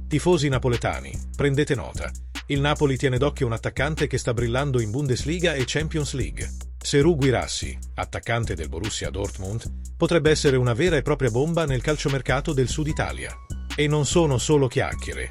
Tifosi napoletani, prendete nota. Il Napoli tiene d'occhio un attaccante che sta brillando in Bundesliga e Champions League. Serhou Guirassy, attaccante del Borussia Dortmund, potrebbe essere una vera e propria bomba nel calciomercato del Sud Italia. E non sono solo chiacchiere,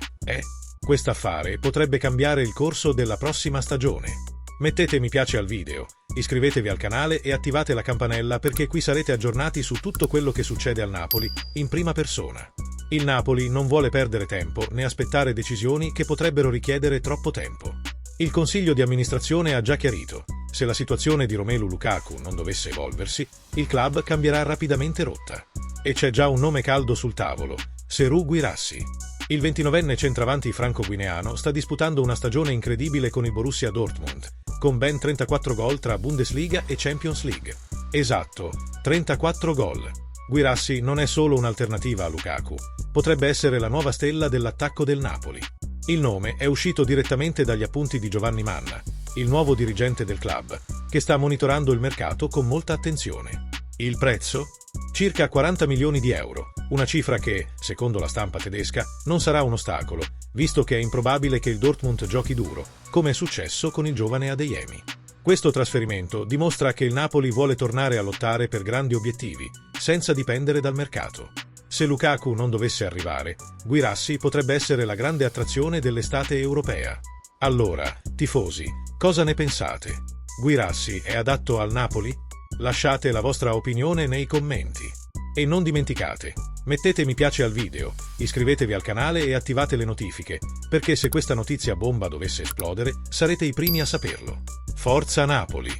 Quest'affare potrebbe cambiare il corso della prossima stagione. Mettete mi piace al video, iscrivetevi al canale e attivate la campanella perché qui sarete aggiornati su tutto quello che succede al Napoli in prima persona. Il Napoli non vuole perdere tempo né aspettare decisioni che potrebbero richiedere troppo tempo. Il consiglio di amministrazione ha già chiarito: se la situazione di Romelu Lukaku non dovesse evolversi, il club cambierà rapidamente rotta. E c'è già un nome caldo sul tavolo: Serhou Guirassy. Il 29enne centravanti franco-guineano sta disputando una stagione incredibile con il Borussia Dortmund, con ben 34 gol tra Bundesliga e Champions League. Esatto, 34 gol. Guirassy non è solo un'alternativa a Lukaku, potrebbe essere la nuova stella dell'attacco del Napoli. Il nome è uscito direttamente dagli appunti di Giovanni Manna, il nuovo dirigente del club, che sta monitorando il mercato con molta attenzione. Il prezzo? Circa 40 milioni di euro, una cifra che, secondo la stampa tedesca, non sarà un ostacolo, visto che è improbabile che il Dortmund giochi duro, come è successo con il giovane Adeyemi. Questo trasferimento dimostra che il Napoli vuole tornare a lottare per grandi obiettivi, senza dipendere dal mercato. Se Lukaku non dovesse arrivare, Guirassy potrebbe essere la grande attrazione dell'estate europea. Allora, tifosi, cosa ne pensate? Guirassy è adatto al Napoli? Lasciate la vostra opinione nei commenti. E non dimenticate, mettete mi piace al video, iscrivetevi al canale e attivate le notifiche, perché se questa notizia bomba dovesse esplodere, sarete i primi a saperlo. Forza Napoli!